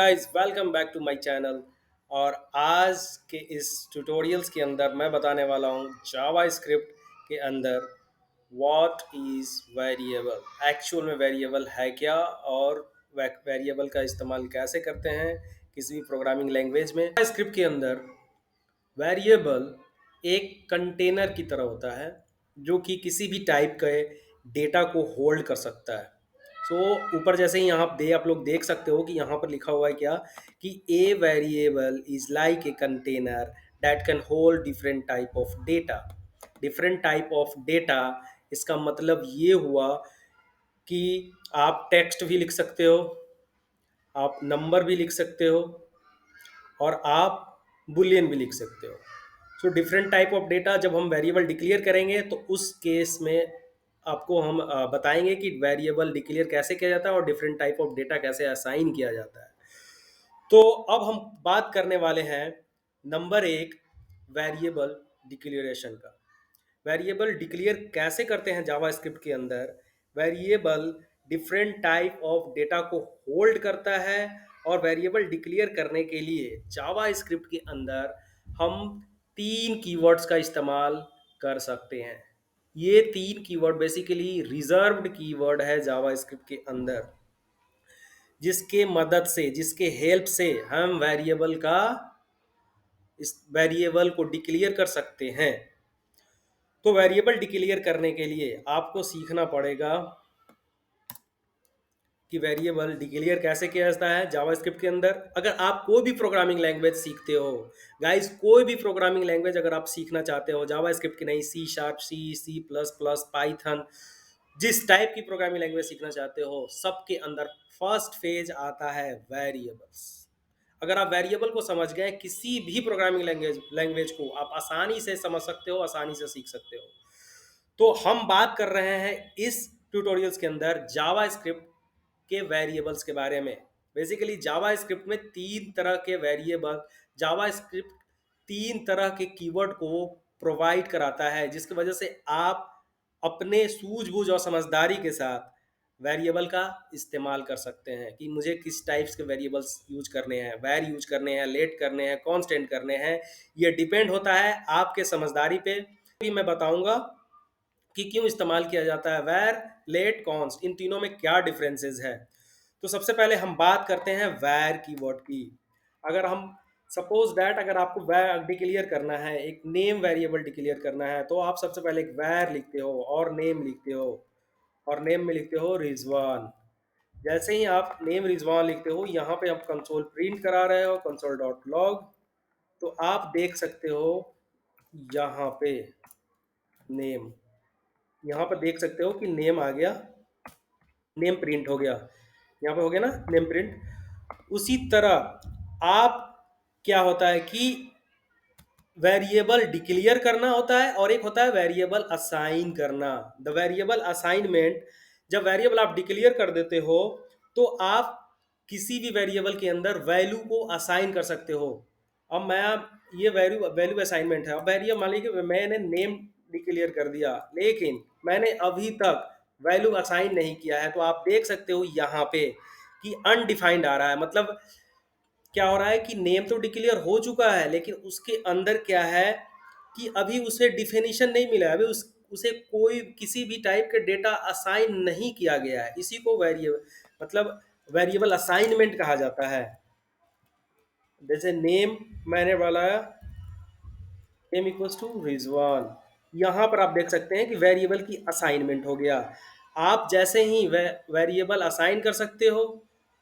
Guys welcome back to my channel. और आज के इस ट्यूटोरियल्स के अंदर मैं बताने वाला हूँ जावा स्क्रिप्ट के अंदर व्हाट इज़ वेरिएबल। एक्चुअल में वेरिएबल है क्या और वेरिएबल का इस्तेमाल कैसे करते हैं किसी भी प्रोग्रामिंग लैंग्वेज में। स्क्रिप्ट के अंदर वेरिएबल एक कंटेनर की तरह होता है जो कि किसी भी टाइप के डेटा को होल्ड कर सकता है। सो ऊपर जैसे ही यहाँ दे आप लोग देख सकते हो कि यहाँ पर लिखा हुआ है क्या कि a variable is like a container that can hold different type of data. Different type of data, इसका मतलब ये हुआ कि आप टेक्स्ट भी लिख सकते हो, आप नंबर भी लिख सकते हो और आप बुलियन भी लिख सकते हो। So different type of data जब हम वेरिएबल डिक्लेयर करेंगे तो उस केस में आपको हम बताएंगे कि वेरिएबल डिक्लेयर कैसे किया जाता है और डिफरेंट टाइप ऑफ डेटा कैसे असाइन किया जाता है। तो अब हम बात करने वाले हैं नंबर एक, वेरिएबल डिक्लेरेशन का। वेरिएबल डिक्लेयर कैसे करते हैं जावा स्क्रिप्ट के अंदर। Variable different type of data को होल्ड करता है और वेरिएबल डिक्लेयर करने के लिए जावा स्क्रिप्ट के अंदर हम तीन कीवर्ड्स का इस्तेमाल कर सकते हैं। ये तीन कीवर्ड बेसिकली रिजर्व्ड कीवर्ड है जावा स्क्रिप्ट के अंदर, जिसके मदद से, जिसके हेल्प से हम वेरिएबल का, इस वेरिएबल को डिक्लेयर कर सकते हैं। तो वेरिएबल डिक्लेयर करने के लिए आपको सीखना पड़ेगा कि वेरिएबल डिक्लेयर कैसे किया जाता है जावास्क्रिप्ट के अंदर। अगर आप कोई भी प्रोग्रामिंग लैंग्वेज सीखते हो, गाइस कोई भी प्रोग्रामिंग लैंग्वेज अगर आप सीखना चाहते हो, जावास्क्रिप्ट की नहीं, C sharp, C plus plus, Python, जिस टाइप की प्रोग्रामिंग लैंग्वेज सीखना चाहते हो, सबके अंदर फर्स्ट फेज आता है वेरिएबल्स। अगर आप वेरिएबल को समझ गए, किसी भी प्रोग्रामिंग लैंग्वेज लैंग्वेज को आप आसानी से समझ सकते हो, आसानी से सीख सकते हो। तो हम बात कर रहे हैं इस ट्यूटोरियल्स के अंदर जावा स्क्रिप्ट के वेरिएबल्स के बारे में। बेसिकली जावा स्क्रिप्ट में तीन तरह के वेरिएबल, जावा स्क्रिप्ट तीन तरह के कीवर्ड को प्रोवाइड कराता है, जिसकी वजह से आप अपने सूझबूझ और समझदारी के साथ वेरिएबल का इस्तेमाल कर सकते हैं कि मुझे किस टाइप्स के वेरिएबल्स यूज करने हैं, वैर यूज करने हैं, लेट करने हैं, कांस्टेंट करने हैं। ये डिपेंड होता है आपके समझदारी पे। भी मैं बताऊंगा कि क्यों इस्तेमाल किया जाता है वैर, लेट, कॉन्स्ट, इन तीनों में क्या डिफरेंसेस है। तो सबसे पहले हम बात करते हैं वैर कीवर्ड की। अगर हम सपोज दैट अगर आपको वैर डिक्लेयर करना है, एक नेम वेरिएबल डिक्लेयर करना है, तो आप सबसे पहले एक वैर लिखते हो और नेम लिखते हो, और नेम में लिखते हो रिजवान। जैसे ही आप नेम रिजवान लिखते हो, यहाँ पे आप कंसोल प्रिंट करा रहे हो, कंसोल डॉट लॉग, तो आप देख सकते हो यहाँ पे नेम, यहाँ पर देख सकते हो कि नेम आ गया, नेम प्रिंट हो गया, यहाँ पे हो गया ना नेम प्रिंट। उसी तरह आप, क्या होता है कि वेरिएबल डिक्लेयर करना होता है और एक होता है वेरिएबल असाइन करना। द वेरिएबल असाइनमेंट, जब वेरिएबल आप डिक्लेयर कर देते हो तो आप किसी भी वेरिएबल के अंदर वैल्यू को असाइन कर सकते हो। अब मैं, ये वैल्यू वैल्यू असाइनमेंट है। अब वेरिएबल मान लीजिए मैंने नेम डिक्लेयर कर दिया, लेकिन मैंने अभी तक वैल्यू असाइन नहीं किया है, तो आप देख सकते हो यहाँ पे कि अनडिफाइंड आ रहा है। मतलब क्या हो रहा है कि नेम तो डिक्लेयर हो चुका है, लेकिन उसके अंदर क्या है कि अभी उसे डिफिनीशन नहीं मिला है, अभी उसे कोई किसी भी टाइप के डेटा असाइन नहीं किया गया है। इसी को वेरिएबल, मतलब वेरिएबल असाइनमेंट कहा जाता है। जैसे नेम मैंने बोला नेम इक्वल्स टू रिजवान, यहाँ पर आप देख सकते हैं कि वेरिएबल की असाइनमेंट हो गया। आप जैसे ही वेरिएबल असाइन कर सकते हो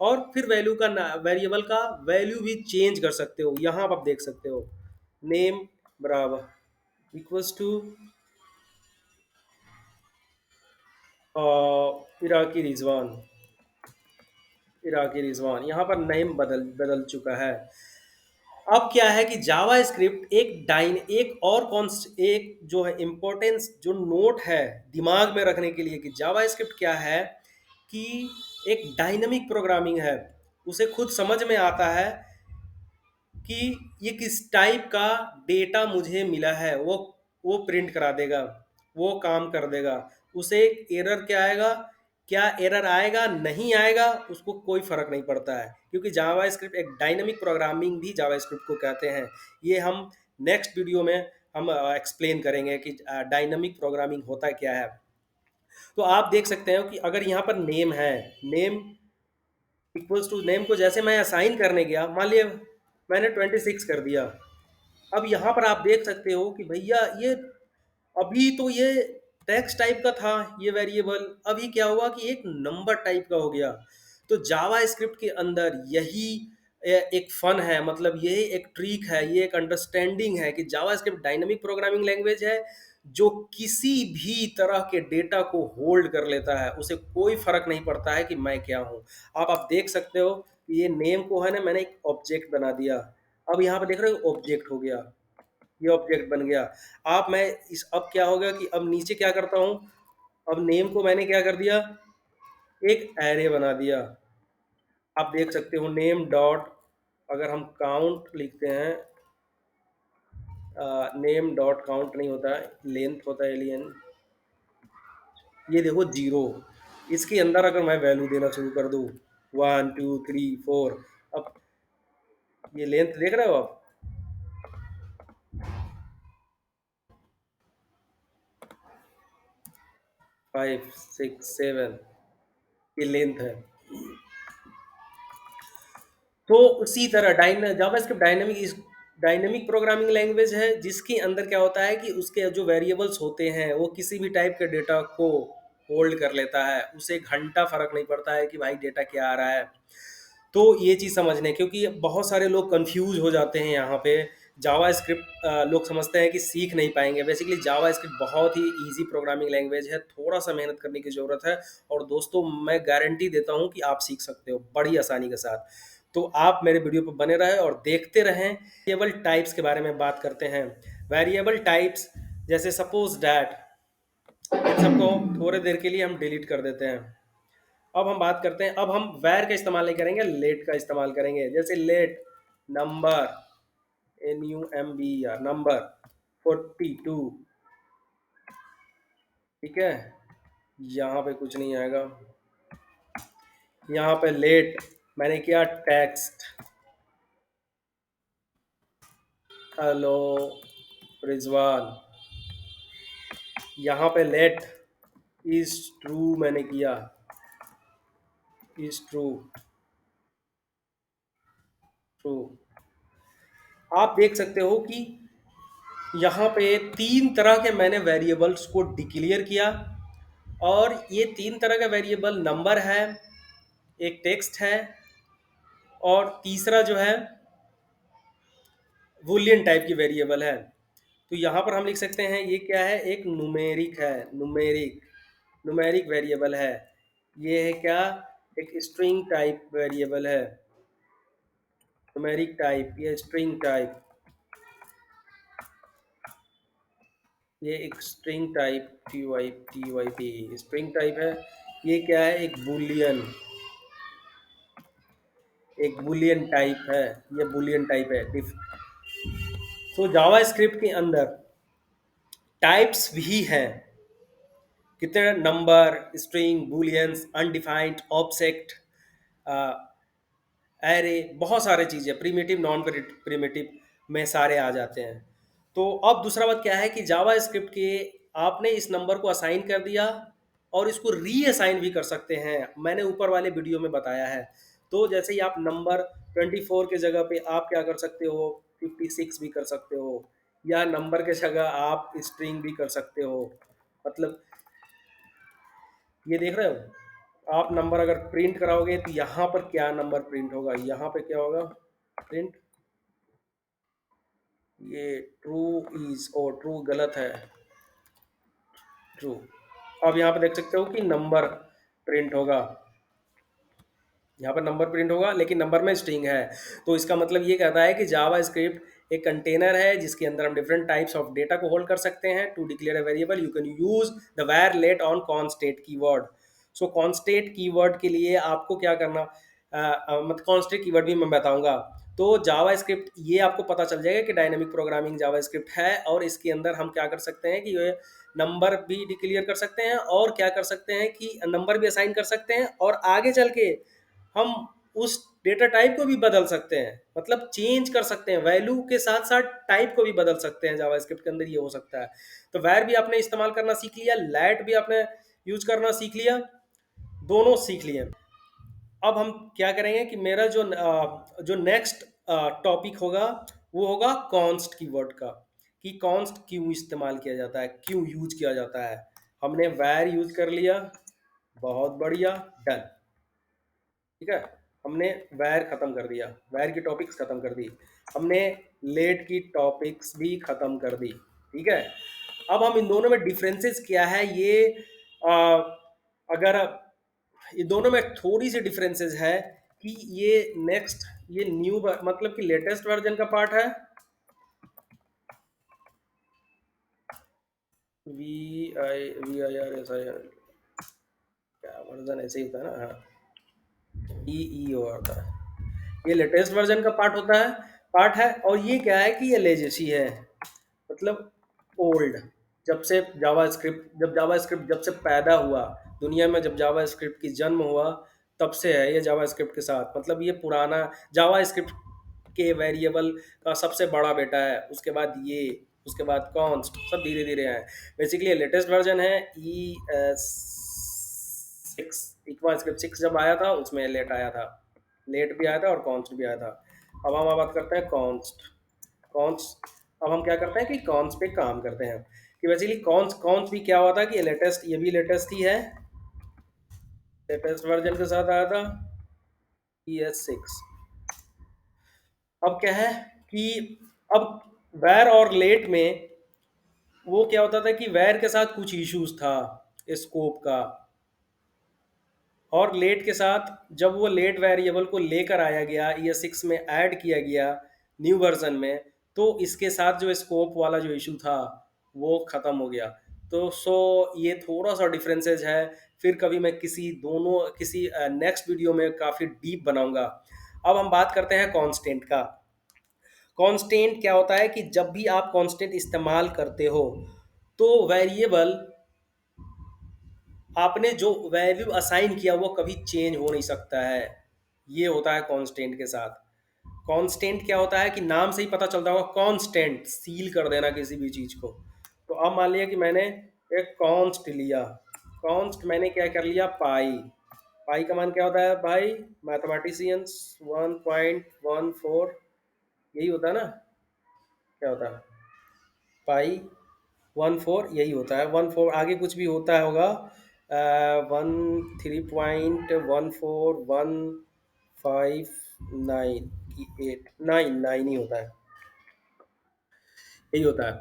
और फिर वैल्यू का, वेरिएबल का वैल्यू भी चेंज कर सकते हो। यहाँ आप देख सकते हो नेम बराबर इक्वल्स टू इराकी रिजवान, इराकी रिजवान, यहाँ पर नेम बदल बदल चुका है। अब क्या है कि जावा स्क्रिप्ट एक और एक जो है इम्पोर्टेंस, जो नोट है दिमाग में रखने के लिए कि जावा स्क्रिप्ट क्या है, कि एक डायनामिक प्रोग्रामिंग है। उसे खुद समझ में आता है कि ये किस टाइप का डेटा मुझे मिला है, वो प्रिंट करा देगा, वो काम कर देगा। उसे एक एरर क्या आएगा क्या एरर आएगा नहीं आएगा उसको कोई फर्क नहीं पड़ता है, क्योंकि जावास्क्रिप्ट एक डायनामिक प्रोग्रामिंग भी जावास्क्रिप्ट को कहते हैं। ये हम नेक्स्ट वीडियो में हम एक्सप्लेन करेंगे कि डायनामिक प्रोग्रामिंग होता क्या है। तो आप देख सकते हो कि अगर यहाँ पर नेम है, नेम इक्वल्स टू नेम को जैसे मैं असाइन करने गया, मान लिया मैंने 26 कर दिया। अब यहाँ पर आप देख सकते हो कि भैया ये अभी तो ये टेक्स्ट टाइप का था ये वेरिएबल, अभी क्या हुआ कि एक नंबर टाइप का हो गया। तो जावा स्क्रिप्ट के अंदर यही एक फन है, मतलब यही एक ट्रिक है, ये एक अंडरस्टैंडिंग है कि जावा स्क्रिप्ट डायनामिक प्रोग्रामिंग लैंग्वेज है जो किसी भी तरह के डेटा को होल्ड कर लेता है, उसे कोई फर्क नहीं पड़ता है कि मैं क्या हूँ। आप देख सकते हो कि ये नेम को है ना, मैंने एक ऑब्जेक्ट बना दिया। अब यहाँ पे देख रहे हो ऑब्जेक्ट हो गया, ये ऑब्जेक्ट बन गया। आप मैं इस अब क्या होगा कि अब नीचे क्या करता हूँ, अब नेम को मैंने क्या कर दिया, एक एरे बना दिया। आप देख सकते हो नेम डॉट, अगर हम काउंट लिखते हैं, नेम डॉट काउंट नहीं होता है, लेंथ होता है, एलियन। ये देखो जीरो, इसके अंदर अगर मैं वैल्यू देना शुरू कर दूँ 1 2 3 4, अब ये लेंथ देख रहे हो आप, 5 6 7, ये लेंथ है। तो उसी तरह जावास्क्रिप्ट डायनेमिक प्रोग्रामिंग लैंग्वेज है, जिसके अंदर क्या होता है कि उसके जो वेरिएबल्स होते हैं वो किसी भी टाइप के डेटा को होल्ड कर लेता है, उसे घंटा फर्क नहीं पड़ता है कि भाई डेटा क्या आ रहा है। तो ये चीज़ समझने, क्योंकि बहुत सारे लोग कंफ्यूज हो जाते हैं यहाँ पे। जावा स्क्रिप्ट लोग समझते हैं कि सीख नहीं पाएंगे, बेसिकली जावा स्क्रिप्ट बहुत ही इजी प्रोग्रामिंग लैंग्वेज है, थोड़ा सा मेहनत करने की ज़रूरत है। और दोस्तों मैं गारंटी देता हूँ कि आप सीख सकते हो बड़ी आसानी के साथ। तो आप मेरे वीडियो पर बने रहें और देखते रहें। वेरिएबल टाइप्स के बारे में बात करते हैं। वेरिएबल टाइप्स जैसे सपोज डैट, इन सबको थोड़ी देर के लिए हम डिलीट कर देते हैं। अब हम बात करते हैं, अब हम वैर का इस्तेमाल नहीं करेंगे, लेट का इस्तेमाल करेंगे। जैसे लेट नंबर, NUMBER, नंबर 42, ठीक है, यहाँ पे कुछ नहीं आएगा। यहाँ पे लेट मैंने किया टेक्स्ट, हेलो रिजवान। यहाँ पे लेट इज ट्रू मैंने किया, इज ट्रू, ट्रू। आप देख सकते हो कि यहाँ पे 3 तरह के मैंने वेरिएबल्स को डिक्लेयर किया, और ये 3 तरह का वेरिएबल नंबर है, एक टेक्स्ट है, और तीसरा जो है बूलियन टाइप की वेरिएबल है। तो यहाँ पर हम लिख सकते हैं ये क्या है, एक न्यूमेरिक है, न्यूमेरिक वेरिएबल है। ये है क्या, एक स्ट्रिंग टाइप वेरिएबल है, न्यूमेरिक टाइप, ये स्ट्रिंग टाइप, ये एक string type, TYP string type है। ये क्या है, एक बुलियन टाइप है, ये बुलियन टाइप है। तो जावा स्क्रिप्ट के अंदर टाइप्स भी हैं, कितने, number, string, bullions, undefined, object, array, बहुत सारे चीज़ें, प्रिमिटिव नॉन प्रिमिटिव में सारे आ जाते हैं। तो अब दूसरा बात क्या है कि जावा स्क्रिप्ट के आपने इस नंबर को असाइन कर दिया और इसको रीअसाइन भी कर सकते हैं, मैंने ऊपर वाले वीडियो में बताया है। तो जैसे ही आप नंबर 24 के जगह पे आप क्या कर सकते हो, 56 भी कर सकते हो, या नंबर के जगह आप स्ट्रिंग भी कर सकते हो। मतलब ये देख रहे हो, आप नंबर अगर प्रिंट कराओगे तो यहाँ पर क्या नंबर प्रिंट होगा, यहाँ पे क्या होगा प्रिंट, ये ट्रू इज, ओ ट्रू गलत है, ट्रू। अब यहाँ पे देख सकते हो कि नंबर प्रिंट होगा, यहाँ पर नंबर प्रिंट होगा, लेकिन नंबर में स्ट्रिंग है। तो इसका मतलब ये कहता है कि जावा स्क्रिप्ट एक कंटेनर है जिसके अंदर हम डिफरेंट टाइप्स ऑफ डेटा को होल्ड कर सकते हैं। To declare a variable you can use the var let on constant keyword. So constant keyword के लिए आपको क्या करना, मतलब कॉन्स्टेंट कीवर्ड भी मैं बताऊंगा। तो जावा स्क्रिप्ट ये आपको पता चल जाएगा कि डायनेमिक प्रोग्रामिंग जावा स्क्रिप्ट है, और इसके अंदर हम क्या कर सकते हैं कि ये नंबर भी डिक्लेयर कर सकते हैं, और क्या कर सकते हैं कि नंबर भी असाइन कर सकते हैं, और आगे चल के हम उस डेटा टाइप को भी बदल सकते हैं, मतलब चेंज कर सकते हैं, वैल्यू के साथ साथ टाइप को भी बदल सकते हैं। जावा स्क्रिप्ट के अंदर ये हो सकता है। तो वैर भी आपने इस्तेमाल करना सीख लिया, लैट भी आपने यूज करना सीख लिया, दोनों सीख लिए। अब हम क्या करेंगे कि मेरा जो नेक्स्ट टॉपिक होगा वो होगा कॉन्स्ट कीवर्ड का, कि कॉन्स्ट क्यों इस्तेमाल किया जाता है, क्यों यूज किया जाता है। हमने वैर यूज कर लिया, बहुत बढ़िया, डन। ठीक है, हमने वैर खत्म कर दिया, वैर की टॉपिक्स खत्म कर दी, हमने लेट की टॉपिक्स भी खत्म कर दी। ठीक है, अब हम इन दोनों में डिफरेंसेस क्या है ये आ, अगर ये दोनों में थोड़ी सी डिफरेंसेस है कि ये नेक्स्ट, ये न्यू मतलब कि लेटेस्ट वर्जन का पार्ट है, VIR SI, क्या वर्जन ऐसे ही होता है ना, हाँ, ई होता है, ये लेटेस्ट वर्जन का पार्ट है। और ये क्या है कि ये लेजेसी है, मतलब ओल्ड। जब जावा स्क्रिप्ट जब से पैदा हुआ दुनिया में, जब जावा स्क्रिप्ट की जन्म हुआ, तब से है ये जावा स्क्रिप्ट के साथ, मतलब ये पुराना जावा स्क्रिप्ट के वेरिएबल का सबसे बड़ा बेटा है। उसके बाद ये, उसके बाद कॉन्स्ट, सब धीरे धीरे आए। बेसिकली लेटेस्ट वर्जन है ES6। इक्वा स्क्रिप्ट 6 जब आया था उसमें लेट आया था, लेट भी आया था और कॉन्स्ट भी आया था। अब हम बात करते हैं कॉन्स्ट। कॉन्स्ट अब हम क्या करते हैं कि कॉन्स पे काम करते हैं, कि बेसिकली कॉन्स कॉन्स भी क्या हुआ था कि ये भी लेटेस्ट ही है, लेटेस्ट वर्जन के साथ आया था ES6। अब क्या है कि अब वैर और लेट में वो क्या होता था कि वैर के साथ कुछ इश्यूज था स्कोप का, और लेट के साथ जब वो लेट वेरिएबल को लेकर आया गया ES6 में ऐड किया गया न्यू वर्जन में, तो इसके साथ जो स्कोप वाला जो इशू था वो खत्म हो गया। तो ये थोड़ा सा डिफरेंसेस है। फिर कभी मैं किसी नेक्स्ट वीडियो में काफ़ी डीप बनाऊंगा। अब हम बात करते हैं कांस्टेंट का। कांस्टेंट क्या होता है कि जब भी आप कांस्टेंट इस्तेमाल करते हो तो वेरिएबल, आपने जो वैल्यू असाइन किया वो कभी चेंज हो नहीं सकता है। ये होता है कांस्टेंट के साथ। कांस्टेंट क्या होता है कि नाम से ही पता चलता होगा, कांस्टेंट सील कर देना किसी भी चीज को। तो अब मान लिया कि मैंने एक कॉन्स्ट लिया, कॉन्स्ट मैंने क्या कर लिया, पाई। पाई का मान क्या होता है भाई, मैथमेटिशियंस 1.14, यही होता है ना, क्या होता है पाई 1/4, यही होता है 1/4, आगे कुछ भी होता है होगा 13.14159 की 899 ही होता है, यही होता है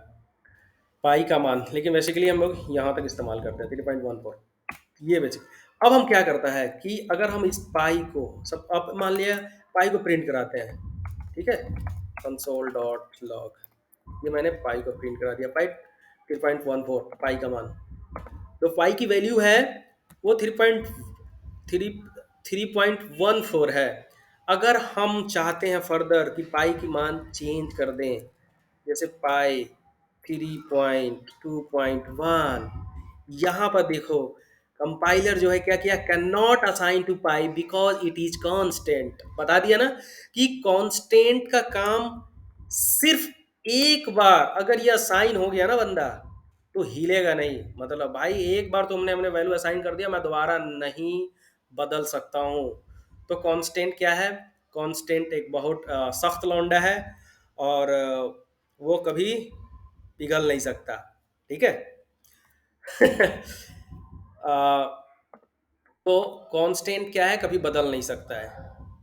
पाई का मान। लेकिन बेसिकली हम लोग यहाँ तक इस्तेमाल करते हैं 3.14, ये बेसिक। अब हम क्या करता है कि अगर हम इस पाई को सब, अब मान लिया पाई को प्रिंट कराते हैं, ठीक है, कंसोल डॉट लॉग, ये मैंने पाई को प्रिंट करा दिया, पाई 3.14 पाई का मान। तो पाई की वैल्यू है वो 3.14 है। अगर हम चाहते हैं फर्दर कि पाई की मान चेंज कर दें, जैसे पाई 3.2.1, यहाँ पर देखो कंपाइलर जो है क्या किया, cannot assign to pi because it is constant. बता दिया ना कि कांस्टेंट का काम सिर्फ एक बार अगर ये असाइन हो गया ना बंदा, तो हिलेगा नहीं। मतलब भाई एक बार तुमने हमने वैल्यू असाइन कर दिया, मैं दोबारा नहीं बदल सकता हूँ। तो कांस्टेंट क्या है, कांस्टेंट एक बहुत सख्त लौंडा है, और वो कभी पिघल नहीं सकता। ठीक है। अ, तो कांस्टेंट क्या है, कभी बदल नहीं सकता है।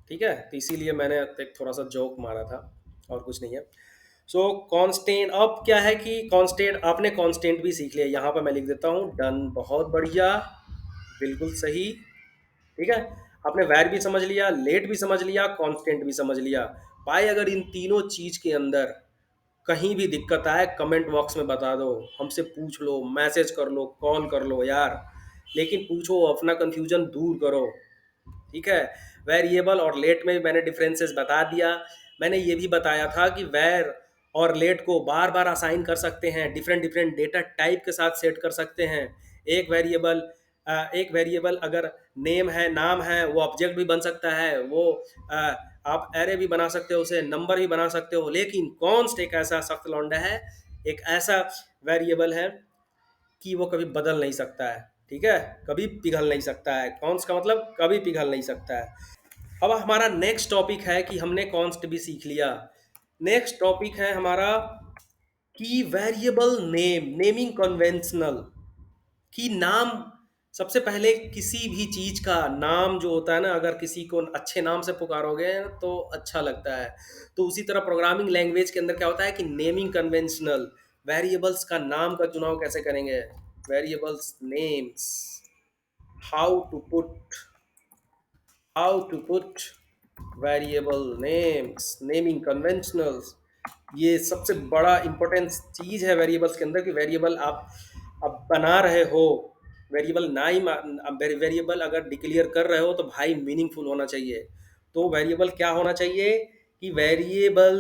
ठीक है, तो इसीलिए मैंने एक थोड़ा सा जोक मारा था, और कुछ नहीं है। सो कांस्टेंट, अब क्या है कि कांस्टेंट, आपने कांस्टेंट भी सीख लिया, यहाँ पर मैं लिख देता हूँ डन, बहुत बढ़िया, बिल्कुल सही। ठीक है, आपने वैर भी समझ लिया, लेट भी समझ लिया, कांस्टेंट भी समझ लिया। भाई अगर इन तीनों चीज के अंदर कहीं भी दिक्कत आए कमेंट बॉक्स में बता दो, हमसे पूछ लो, मैसेज कर लो, कॉल कर लो यार, लेकिन पूछो, अपना कंफ्यूजन दूर करो। ठीक है, वेरिएबल और लेट में भी मैंने डिफरेंसेस बता दिया। मैंने ये भी बताया था कि वेर और लेट को बार बार असाइन कर सकते हैं, डिफरेंट डिफरेंट डेटा टाइप के साथ सेट कर सकते हैं। एक वेरिएबल एक वेरिएबल अगर नेम है, नाम है, वो ऑब्जेक्ट भी बन सकता है, वो अ, आप एरे भी बना सकते हो, उसे नंबर भी बना सकते हो। लेकिन कॉन्स्ट एक ऐसा सख्त लौंडा है, एक ऐसा वेरिएबल है कि वो कभी बदल नहीं सकता है। ठीक है, कभी पिघल नहीं सकता है। कॉन्स्ट का मतलब कभी पिघल नहीं सकता है। अब हमारा नेक्स्ट टॉपिक है कि हमने कॉन्स्ट भी सीख लिया। नेक्स्ट टॉपिक है हमारा कि वेरिएबल नेम, नेमिंग कन्वेंशनल, कि नाम, सबसे पहले किसी भी चीज का नाम जो होता है ना, अगर किसी को अच्छे नाम से पुकारोगे तो अच्छा लगता है। तो उसी तरह प्रोग्रामिंग लैंग्वेज के अंदर क्या होता है कि नेमिंग कन्वेंशनल, वेरिएबल्स का नाम का चुनाव कैसे करेंगे, variables names, how to put how to put variable names, naming conventionals, ये सबसे बड़ा इंपॉर्टेंट चीज है वेरिएबल्स के अंदर कि वेरिएबल आप अब बना रहे हो, वेरिएबल ना ही वेरिएबल अगर डिक्लेयर कर रहे हो तो भाई मीनिंगफुल होना चाहिए। तो वेरिएबल क्या होना चाहिए कि वेरिएबल